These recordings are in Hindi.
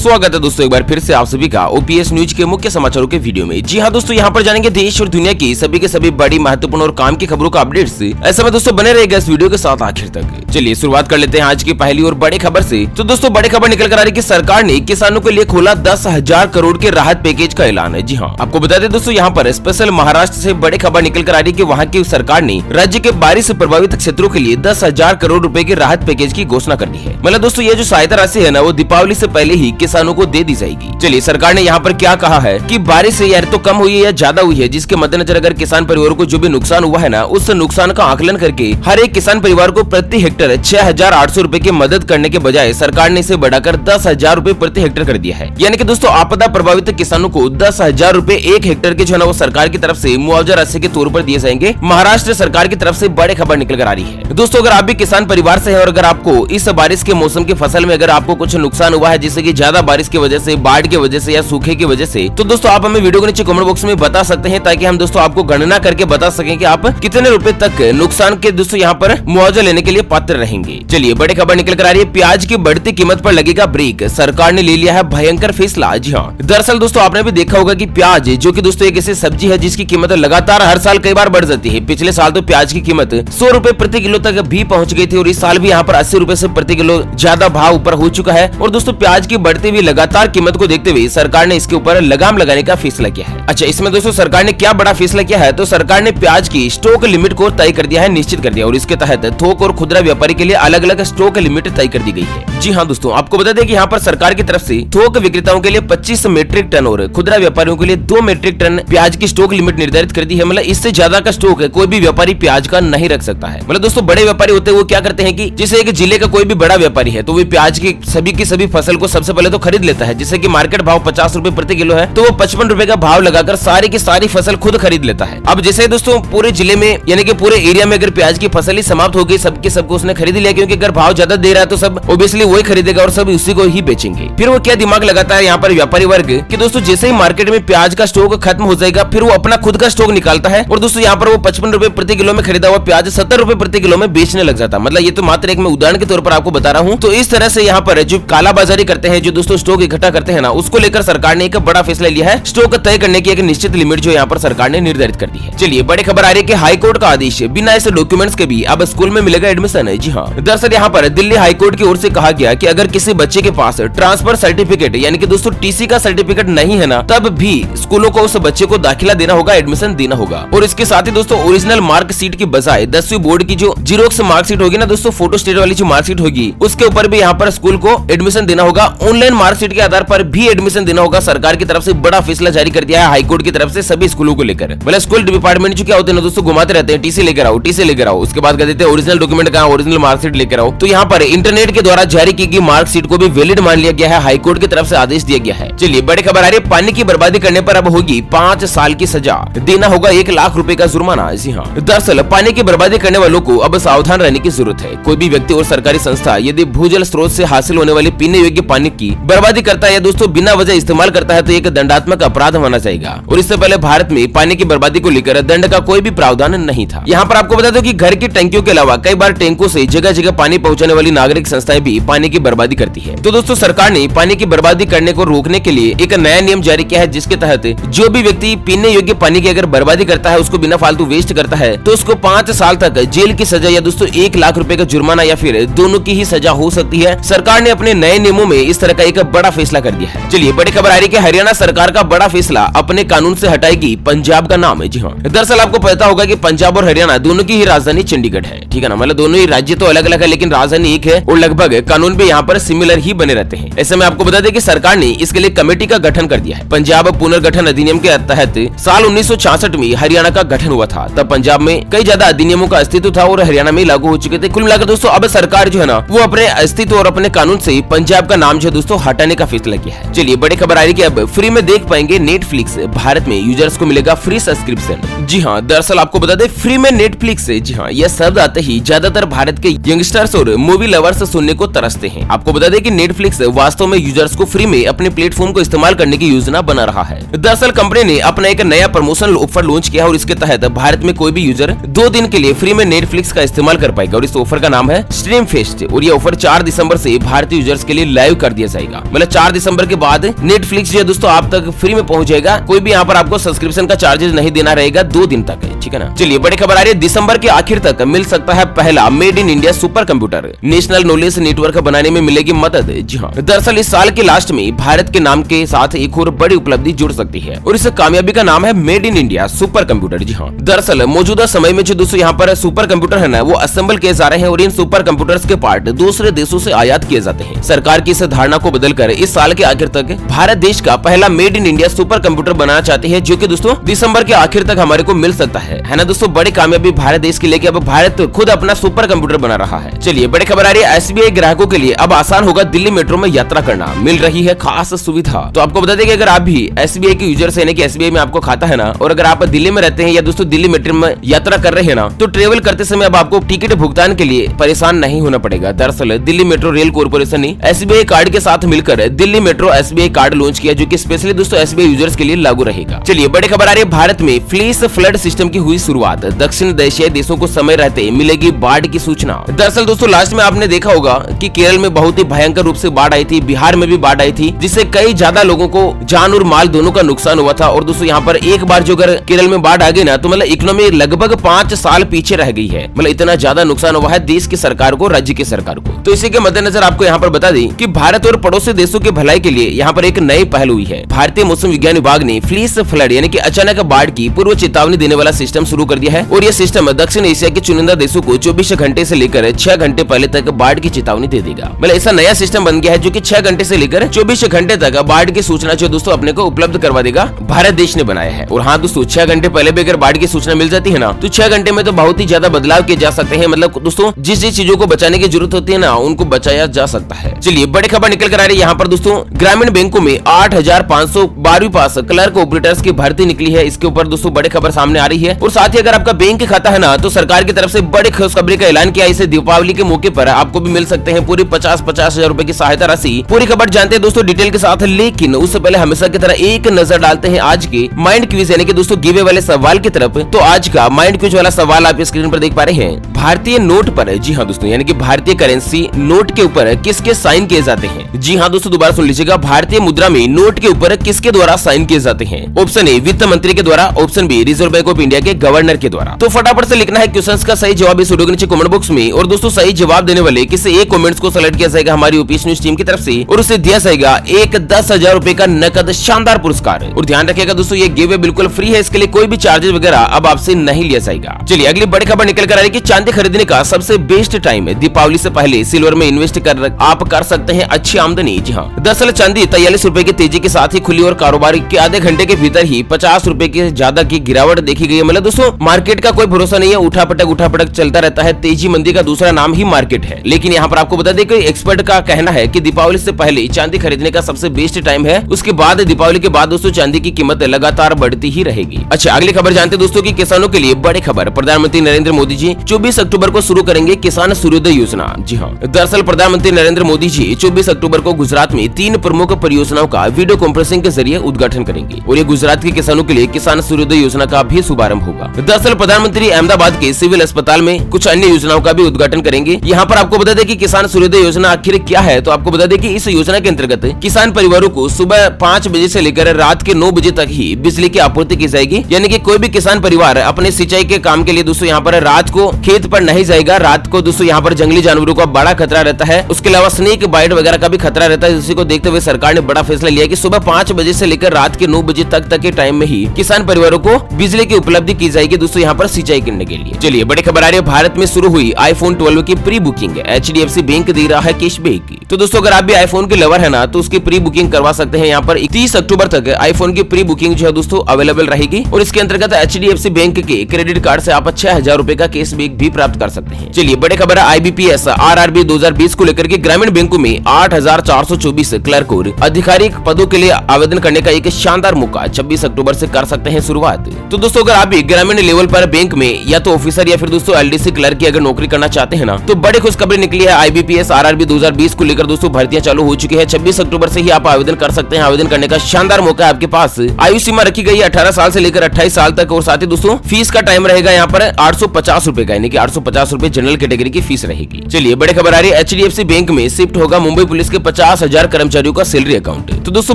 स्वागत है दोस्तों एक बार फिर से आप सभी का ओपीएस न्यूज के मुख्य समाचारों के वीडियो में। जी हाँ दोस्तों, यहाँ पर जानेंगे देश और दुनिया की सभी के सभी बड़ी महत्वपूर्ण और काम की खबरों का अपडेट्स। ऐसे में दोस्तों बने रहेगा इस वीडियो के साथ आखिर तक। चलिए शुरुआत कर लेते हैं आज की पहली और बड़ी खबर से। तो दोस्तों बड़ी खबर निकल कर आ रही कि सरकार ने किसानों के लिए खोला 10,000 करोड़ के राहत पैकेज का ऐलान है। जी हाँ, आपको बता दें दोस्तों यहाँ पर स्पेशल महाराष्ट्र से बड़ी खबर निकल कर आ रही कि वहाँ की सरकार ने राज्य के बारिश से प्रभावित क्षेत्रों के लिए 10,000 करोड़ रुपए के राहत पैकेज की घोषणा कर दी है। मतलब दोस्तों ये जो सहायता राशि है ना, वो दीपावली से पहले ही किसानों को दे दी जाएगी। चलिए सरकार ने यहाँ पर क्या कहा है कि बारिश से यार तो कम हुई है या ज्यादा हुई है, जिसके मद्देनजर अगर किसान परिवारों को जो भी नुकसान हुआ है ना, उस नुकसान का आकलन करके हर एक किसान परिवार को प्रति हेक्टेयर 6,800 रुपए की मदद करने के बजाय सरकार ने इसे बढ़ाकर 10,000 रुपए प्रति हेक्टेयर कर दिया है। यानी कि दोस्तों आपदा प्रभावित किसानों को 10,000 रुपए एक हेक्टेयर के जो है ना वो सरकार की तरफ से मुआवजा राशि के तौर पर दिए जाएंगे। महाराष्ट्र सरकार की तरफ से बड़ी खबर निकल कर आ रही है। दोस्तों अगर आप भी किसान परिवार से हैं और अगर आपको इस बारिश के मौसम की फसल में अगर आपको कुछ नुकसान हुआ है, जैसे कि ज्यादा बारिश की वजह से, बाढ़ की वजह से या सूखे की वजह से, तो दोस्तों आप हमें वीडियो के नीचे कमेंट बॉक्स में बता सकते हैं, ताकि हम दोस्तों आपको गणना करके बता सकें कि आप कितने रुपए तक नुकसान के दोस्तों यहाँ पर मुआवजा लेने के लिए पात्र रहेंगे। चलिए बड़ी खबर निकल कर आ रही है, प्याज की बढ़ती कीमत पर लगेगा ब्रेक, सरकार ने ले लिया है भयंकर फैसला। जी हाँ, दरअसल दोस्तों आपने भी देखा होगा कि प्याज जो कि दोस्तों एक ऐसी सब्जी है जिसकी कीमत लगातार हर साल कई बार बढ़ जाती है। पिछले साल तो प्याज की कीमत 100 रुपए प्रति किलो तक भी पहुंच गई थी और इस साल भी यहाँ पर 80 रुपए से प्रति किलो ज्यादा भाव ऊपर हो चुका है। और दोस्तों प्याज की बढ़ती हुई लगातार कीमत को देखते हुए सरकार ने इसके ऊपर लगाम लगाने का फैसला किया है। अच्छा, इसमें दोस्तों सरकार ने क्या बड़ा फैसला किया है, तो सरकार ने प्याज की स्टॉक लिमिट को तय कर दिया है, निश्चित कर दिया, और इसके तहत थोक और खुदरा व्यापारी के लिए अलग अलग स्टॉक लिमिट तय कर दी गई है। जी हाँ दोस्तों, आपको बता दें कि यहाँ पर सरकार की तरफ से थोक विक्रेताओं के लिए 25 मीट्रिक टन और खुदरा व्यापारियों के लिए 2 मीट्रिक टन प्याज की स्टॉक लिमिट निर्धारित कर दी है। मतलब इससे ज्यादा का स्टॉक कोई भी व्यापारी प्याज का नहीं रख सकता है। मतलब दोस्तों बड़े व्यापारी होते हैं वो क्या करते हैं कि जैसे एक जिले का कोई भी बड़ा व्यापारी है तो वो प्याज की सभी फसल को सबसे पहले तो खरीद लेता है। जैसे कि मार्केट भाव 50 रुपए प्रति किलो है तो वो 55 रुपए का भाव लगाकर सारी की सारी फसल खुद खरीद लेता है। अब जैसे दोस्तों पूरे जिले में यानी कि पूरे एरिया में अगर प्याज की फसल ही समाप्त हो गई, सबको उसने खरीद लिया, क्योंकि अगर भाव ज्यादा दे रहा है तो सब ओब्वियसली वही खरीदेगा और सब उसी को ही बेचेंगे। फिर वो क्या दिमाग लगाता है यहाँ पर व्यापारी वर्ग कि दोस्तों जैसे ही मार्केट में प्याज का स्टॉक खत्म हो जाएगा फिर वो अपना खुद का स्टॉक निकालता है और दोस्तों यहाँ पर वो 55 रुपए प्रति किलो में खरीदा हुआ प्याज 70 रुपए प्रति किलो में बेचने लग जाता है। मतलब ये तो मात्र एक मैं उदाहरण के तौर पर आपको बता रहा हूँ। तो इस तरह से यहाँ पर जो कालाबाजारी करते हैं, जो दोस्तों स्टॉक इकट्ठा करते हैं ना, उसको लेकर सरकार ने एक बड़ा फैसला लिया है। स्टॉक तय करने की एक निश्चित लिमिट जो यहाँ पर सरकार ने निर्धारित कर दी है। चलिए बड़ी खबर आ रही है कि हाईकोर्ट का आदेश, बिना ऐसे डॉक्यूमेंट्स के भी अब स्कूल में मिलेगा एडमिशन है। जी हाँ, दरअसल यहाँ पर दिल्ली हाईकोर्ट की ओर से कहा गया कि अगर किसी बच्चे के पास ट्रांसफर सर्टिफिकेट यानी कि दोस्तों टीसी का सर्टिफिकेट नहीं है ना, तब भी स्कूलों को उस बच्चे को दाखिला देना होगा, एडमिशन देना होगा। और इसके साथ ही दोस्तों ओरिजिनल मार्कशीट की बजाय 10वीं बोर्ड की जो जीरोक्स मार्कशीट होगी ना दोस्तों, फोटो स्टेट वाली जो मार्कशीट होगी, उसके ऊपर भी यहाँ पर स्कूल को एडमिशन देना होगा। ऑनलाइन मार्कशीट के आधार पर भी एडमिशन देना होगा। सरकार की तरफ से बड़ा फैसला जारी कर दिया है हाईकोर्ट की तरफ से सभी स्कूलों को लेकर। मतलब स्कूल डिपार्टमेंट जो क्या होते हैं ना दोस्तों, घुमाते रहते हैं, टीसी लेकर आओ, टीसी लेकर आओ, उसके बाद कहते हैं ओरिजिनल डॉक्यूमेंट कहाँ, ओरिजिनल मार्कशीट लेकर आओ। तो यहाँ पर इंटरनेट के द्वारा जारी की गई मार्कशीट को भी वैलिड मान लिया गया है, हाईकोर्ट की तरफ से आदेश दिया गया है। चलिए बड़ी खबर आ रही है, पानी की बर्बादी करने पर अब होगी 5 साल की सजा, देना होगा 1 लाख रुपए का जुर्माना। जी हाँ, दरअसल पानी की बर्बादी करने वालों को अब सावधान रहने की जरूरत है। कोई भी व्यक्ति और सरकारी संस्था यदि भूजल स्रोत से हासिल होने वाले पीने योग्य पानी की बर्बादी करता है या दोस्तों बिना वजह इस्तेमाल करता है तो एक दंडात्मक अपराध माना जाएगा। और इससे पहले भारत में पानी की बर्बादी को लेकर दंड का कोई भी प्रावधान नहीं था। यहाँ पर आपको बता दो कि घर की टंकियों के अलावा कई बार टैंकों से जगह जगह पानी पहुँचाने वाली नागरिक संस्थाएं भी पानी की बर्बादी करती है। तो दोस्तों सरकार ने पानी की बर्बादी करने को रोकने के लिए एक नया नियम जारी किया है, जिसके तहत जो भी व्यक्ति पीने योग्य पानी की अगर बर्बादी करता है, उसको बिना फालतू वेस्ट करता है, तो उसको 5 साल तक जेल की सजा या दोस्तों 1 लाख रुपए का जुर्माना या फिर दोनों की ही सजा हो सकती है। सरकार ने अपने नए नियमों में इस तरह का एक बड़ा फैसला कर दिया है। चलिए बड़ी खबर आ रही है कि हरियाणा सरकार का बड़ा फैसला, अपने कानून से हटाएगी पंजाब का नाम है। जी हाँ, दरअसल आपको पता होगा कि पंजाब और हरियाणा दोनों की ही राजधानी चंडीगढ़ है, ठीक है ना। मतलब दोनों ही राज्य तो अलग अलग है लेकिन राजधानी एक है और लगभग कानून भी यहाँ पर सिमिलर ही बने रहते हैं। ऐसे में आपको बता दें कि सरकार ने इसके लिए कमेटी का गठन कर दिया है। पंजाब पुनर्गठन अधिनियम के तहत साल 1966 में हरियाणा का गठन हुआ था। तब पंजाब में कई ज्यादा अधिनियमों का अस्तित्व था और हरियाणा में लागू हो चुके थे। कुल मिलाकर दोस्तों अब सरकार जो है ना, वो अपने अस्तित्व और अपने कानून से पंजाब का नाम जो है दोस्तों हटाने का फैसला किया है। चलिए बड़ी खबर आ रही है कि अब फ्री में देख पाएंगे नेटफ्लिक्स, भारत में यूजर्स को मिलेगा फ्री सब्सक्रिप्शन। जी हाँ, दरअसल आपको बता दें फ्री में नेटफ्लिक्स से, जी हाँ, यह शब्द आते ही ज्यादातर भारत के यंगस्टर्स और मूवी लवर्स सुनने को तरसते हैं। आपको बता दें कि नेटफ्लिक्स वास्तव में यूजर्स को फ्री में अपने प्लेटफॉर्म को इस्तेमाल करने की योजना बना रहा है। दरअसल कंपनी ने अपना एक नया प्रमोशनल ऑफर लॉन्च किया और इसके तहत भारत में कोई भी यूजर 2 दिन के लिए फ्री में नेटफ्लिक्स का इस्तेमाल कर पाएगा और इस ऑफर का नाम है स्ट्रीम फेस्ट और ये ऑफर 4 दिसंबर से भारतीय यूजर्स के लिए लाइव कर दिया जाएगा। जाएगा। मतलब 4 दिसंबर के बाद नेटफ्लिक्स जो है दोस्तों आप तक फ्री में पहुंच जाएगा। कोई भी यहाँ पर आपको सब्सक्रिप्शन का चार्जेस नहीं देना रहेगा 2 दिन तक है, ठीक है ना। चलिए बड़ी खबर आ रही है, दिसंबर के आखिर तक मिल सकता है पहला made in India super computer. National knowledge network बनाने में मिलेगी मदद। जी हाँ, दरअसल इस साल के लास्ट में भारत के नाम के साथ एक और बड़ी उपलब्धि जुड़ सकती है और इस कामयाबी का नाम है made in India super computer. जी हाँ, दरअसल मौजूदा समय में जो दोस्तों यहाँ पर सुपर कंप्यूटर है ना, वो असेंबल किए जा रहे हैं और इन सुपर कंप्यूटर्स के पार्ट दूसरे देशों से आयात किए जाते हैं। सरकार की इस धारणा को बदलकर इस साल के आखिर तक भारत देश का पहला made in India super computer बनाना चाहती है, जो कि दोस्तों दिसंबर के आखिर तक हमारे को मिल सकता है ना दोस्तों। बड़ी कामयाबी भारत देश के लिए कि अब भारत खुद अपना सुपर कंप्यूटर बना रहा है। चलिए बड़ी खबर आ रही है, एसबीआई ग्राहकों के लिए अब आसान होगा दिल्ली मेट्रो में यात्रा करना, मिल रही है खास सुविधा। तो आपको बता दें कि अगर आप भी एसबीआई के यूजर यानी कि एसबीआई में आपको खाता है ना, और अगर आप दिल्ली में रहते हैं या दोस्तों दिल्ली मेट्रो में यात्रा कर रहे हैं ना, तो ट्रेवल करते समय अब आपको टिकट भुगतान के लिए परेशान नहीं होना पड़ेगा। दरअसल दिल्ली मेट्रो रेल कॉर्पोरेशन ने एसबीआई कार्ड के साथ मिलकर Delhi metro SBI card launch किया, जो कि स्पेशली दोस्तों एसबीआई यूजर्स के लिए लागू रहेगा। चलिए बड़ी खबर आ रही है, भारत में फ्लैश फ्लड सिस्टम की हुई शुरुआत, दक्षिण एशियाई देशों को समय रहते मिलेगी बाढ़ की सूचना। दरअसल दोस्तों लास्ट में आपने देखा होगा कि केरल में बहुत ही भयंकर रूप से बाढ़ आई थी, बिहार में भी बाढ़ आई थी, जिससे कई ज्यादा लोगों को जान और माल दोनों का नुकसान हुआ था। और दोस्तों यहाँ पर एक बार जो अगर केरल में बाढ़ आ गई ना, तो मतलब इकोनॉमी लगभग 5 साल पीछे रह गई है। मतलब इतना ज्यादा नुकसान हुआ है देश की सरकार को, राज्य की सरकार को। तो इसी के मद्देनजर आपको यहाँ पर बता दें कि भारत और पड़ोसी देशों की भलाई के लिए यहाँ पर एक नई पहल हुई है। भारतीय मौसम विज्ञान विभाग ने फ्लैश फ्लड यानी कि अचानक बाढ़ की पूर्व चेतावनी देने वाला सिस्टम शुरू कर दिया है और यह सिस्टम दक्षिण एशिया के चुनिंदा देशों को 24 घंटे से लेकर 6 घंटे पहले तक बाढ़ की चेतावनी दे देगा। मतलब ऐसा नया सिस्टम बन गया है जो कि 6 घंटे से लेकर 24 घंटे तक बाढ़ की सूचना जो दोस्तों अपने को उपलब्ध करवा देगा, भारत देश ने बनाया है। और हाँ दोस्तों, 6 घंटे पहले भी अगर बाढ़ की सूचना मिल जाती है ना, तो 6 घंटे में तो बहुत ही ज्यादा बदलाव किए जा सकते हैं। मतलब दोस्तों जिस जिस चीजों को बचाने की जरूरत होती है ना, उनको बचाया जा सकता है। चलिए बड़ी खबर निकल कर आ रही है यहाँ पर दोस्तों, ग्रामीण बैंकों में 8,512 पास क्लर्क ऑपरेटर्स की भर्ती निकली है। इसके ऊपर दोस्तों बड़ी खबर सामने आ रही है। और साथ ही अगर आपका बैंक खाता है ना, तो सरकार की तरफ से बड़ी खुशखबरी का ऐलान किया। इसे दीपावली के मौके पर आपको भी मिल सकते हैं पूरी 50-50 हजार रुपए की सहायता राशि। पूरी खबर जानते हैं दोस्तों डिटेल के साथ, लेकिन उससे पहले हमेशा की तरह एक नजर डालते हैं आज के माइंड क्विज यानी कि दोस्तों गिवे वाले सवाल की तरफ। तो आज का माइंड क्विज वाला सवाल आप स्क्रीन पर देख पा रहे हैं। भारतीय नोट पर, जी हाँ दोस्तों, यानी कि भारतीय करेंसी नोट के ऊपर किसके साइन किए जाते हैं? जी हाँ दोस्तों, दोबारा सुन लीजिएगा, भारतीय मुद्रा में नोट के ऊपर किसके द्वारा साइन किए जाते हैं? ऑप्शन ए वित्त मंत्री के द्वारा, option B reserve bank of India के गवर्नर के द्वारा। तो फटाफट से लिखना है क्वेश्चंस का सही जवाब इस वीडियो के नीचे कमेंट बॉक्स में। और दोस्तों सही जवाब देने वाले किसी एक कमेंट्स को सेलेक्ट किया जाएगा हमारी यूपीएस न्यूज टीम की तरफ से और उसे दिया जाएगा एक 10,000 रुपए का नकद शानदार पुरस्कार। और ध्यान रखिएगा दोस्तों, ये गिव बिल्कुल फ्री है, इसके लिए कोई भी चार्जेस वगैरह अब आपसे नहीं लिया जाएगा। चलिए अगली बड़ी खबर निकल कर आ रही है कि चांदी खरीदने का सबसे बेस्ट टाइम है दीपावली से पहले सिल्वर में इन्वेस्ट कर आप कर सकते हैं अच्छी आमदनी। जी हाँ, दरअसल चांदी 43 रुपए की तेजी के साथ ही खुली और कारोबार के आधे घंटे के भीतर ही 50 रुपए की ज्यादा की गिरावट देखी गई है। मतलब दोस्तों मार्केट का कोई भरोसा नहीं है, उठा पटक चलता रहता है। तेजी मंदी का दूसरा नाम ही मार्केट है। लेकिन यहाँ पर आपको बता दें कि एक्सपर्ट का कहना है कि दीपावली से पहले चांदी खरीदने का सबसे बेस्ट टाइम है। उसके बाद दीपावली के बाद दोस्तों चांदी की कीमत लगातार बढ़ती ही रहेगी। अच्छा अगली खबर जानते हैं दोस्तों कि किसानों के लिए बड़ी खबर, प्रधानमंत्री नरेंद्र मोदी जी 24 अक्टूबर को शुरू करेंगे किसान सूर्योदय योजना। जी हाँ, दरअसल प्रधानमंत्री नरेंद्र मोदी जी 24 अक्टूबर को गुजरात में 3 प्रमुख परियोजनाओं का वीडियो कॉन्फ्रेंसिंग के जरिए उद्घाटन करेंगे और ये गुजरात के किसानों के लिए किसान सूर्योदय योजना का भी शुभारंभ होगा। दरअसल प्रधानमंत्री अहमदाबाद के सिविल अस्पताल में कुछ अन्य योजनाओं का भी उद्घाटन करेंगे। यहाँ पर आपको बता दें कि किसान सूर्योदय योजना आखिर क्या है। तो आपको बता दें कि इस योजना के अंतर्गत किसान परिवारों को सुबह 5 बजे से लेकर रात के 9 बजे तक ही बिजली की आपूर्ति की जाएगी। यानी कि कोई भी किसान परिवार अपने सिंचाई के काम के लिए दोस्तों यहाँ पर रात को खेत पर नहीं जाएगा। रात को दोस्तों यहाँ पर जंगली जानवरों का बड़ा खतरा रहता है, उसके अलावा स्नेक बाइट वगैरह का भी खतरा रहता है। इसी को देखते हुए सरकार ने बड़ा फैसला लिया कि सुबह 5 बजे से लेकर रात के 9 बजे तक के टाइम में ही किसान परिवारों को बिजली की उपलब्धि की जाएगी दोस्तों यहाँ पर सिंचाई करने के लिए। चलिए बड़ी खबर आ रही है, भारत में शुरू हुई आईफोन 12 की प्री बुकिंग, HDFC बैंक दे रहा है कैशबैक। तो दोस्तों अगर आप भी आईफोन के लवर है ना, तो उसकी प्री बुकिंग करवा सकते हैं। यहाँ पर 31 अक्टूबर तक आईफोन की प्री बुकिंग जो है दोस्तों अवेलेबल रहेगी और इसके अंतर्गत HDFC बैंक के क्रेडिट कार्ड से आप 6,000 रुपए का कैशबैक भी प्राप्त कर सकते हैं। चलिए बड़ी खबर है, IBPS RRB 2020 को लेकर के ग्रामीण बैंकों में 8,424 क्लर्क और आधिकारिक पदों के लिए आवेदन करने का एक शानदार मौका 26 अक्टूबर से कर सकते हैं शुरुआत। तो दोस्तों अगर आप भी ग्रामीण लेवल पर बैंक में या तो ऑफिसर या फिर दोस्तों LDC क्लर्क की अगर नौकरी करना चाहते हैं ना, तो बड़ी खुशखबरी निकली है। IBPS RRB 2020 को लेकर दोस्तों भर्तियां चालू हो चुकी है। 26 अक्टूबर से ही आप आवेदन कर सकते हैं। आवेदन करने का शानदार मौका है आपके पास। आयु सीमा रखी गई है 18 साल से लेकर 28 साल तक और साथ ही दोस्तों फीस का टाइम रहेगा यहाँ पर 850 रुपए का, यानी कि 850 रुपए जनरल कैटेगरी की फीस रहेगी। चलिए बड़ी खबर आ रही है, HDFC बैंक में शिफ्ट होगा मुंबई पुलिस के 50 50,000 कर्मचारियों का सैलरी अकाउंट। तो दोस्तों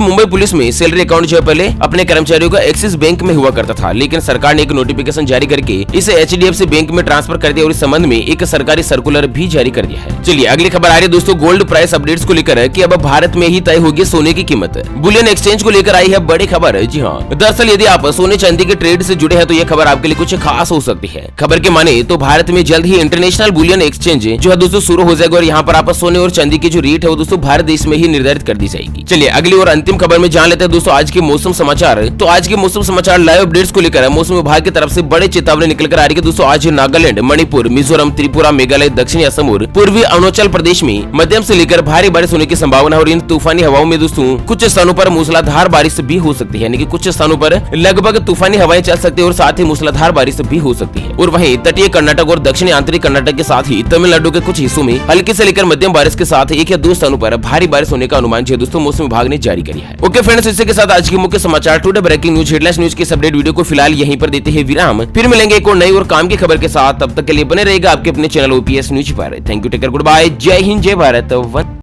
मुंबई पुलिस में सैलरी अकाउंट जो है पहले अपने कर्मचारियों का एक्सिस बैंक में हुआ करता था, लेकिन सरकार ने एक नोटिफिकेशन जारी करके इसे HDFC बैंक में ट्रांसफर कर दिया और इस संबंध में एक सरकारी सर्कुलर भी जारी कर दिया है। चलिए अगली खबर आ रही है दोस्तों गोल्ड प्राइस अपडेट्स को लेकर कि अब भारत में ही तय होगी सोने की कीमत। बुलियन एक्सचेंज को लेकर आई है बड़ी खबर। जी हाँ, दरअसल यदि आप सोने चांदी के ट्रेड से जुड़े हैं तो यह खबर आपके लिए कुछ खास हो सकती है। खबर के माने तो भारत में जल्द ही इंटरनेशनल बुलियन एक्सचेंज जो है दोस्तों शुरू हो जाएगा और यहाँ पर आप सोने और चांदी की जो रेट है वो दोस्तों भारत देश में ही निर्धारित कर दी जाएगी। चलिए अगली और अंतिम खबर में जान लेते हैं दोस्तों आज के मौसम समाचार। तो आज के मौसम समाचार लाइव अपडेट्स को लेकर मौसम विभाग की तरफ से बड़े चेतावनी निकल कर आ रही है दोस्तों। आज नागालैंड, मणिपुर, मिजोरम, त्रिपुरा, मेघालय, दक्षिणी असम और पूर्वी अरुणाचल प्रदेश में मध्यम से लेकर भारी बारिश होने की संभावना है और इन तूफानी हवाओं में दोस्तों कुछ स्थानों पर मूसलाधार बारिश भी हो सकती है, यानी कि कुछ स्थानों पर लगभग तूफानी हवाएं चल सकती है और साथ ही मूसलाधार बारिश भी हो सकती है। और वहीं तटीय कर्नाटक और दक्षिणी आंतरिक कर्नाटक के साथ ही तमिलनाडु के कुछ हिस्सों में हल्की से लेकर मध्यम बारिश के साथ 1 या 2 स्थानों पर भारी बारिश होने का अनुमान जो दोस्तों मौसम विभाग ने जारी किया है। ओके फ्रेंड्स, इसी के साथ आज की मुख्य समाचार today breaking news headlines news के अपडेट वीडियो को फिलहाल यहीं पर देते हैं विराम। फिर मिलेंगे एक और नई और काम की खबर के साथ, तब तक के लिए बने रहेगा आपके अपने चैनल OPS न्यूज पर। Thank you, take care, goodbye, जय हिंद, जय भारत।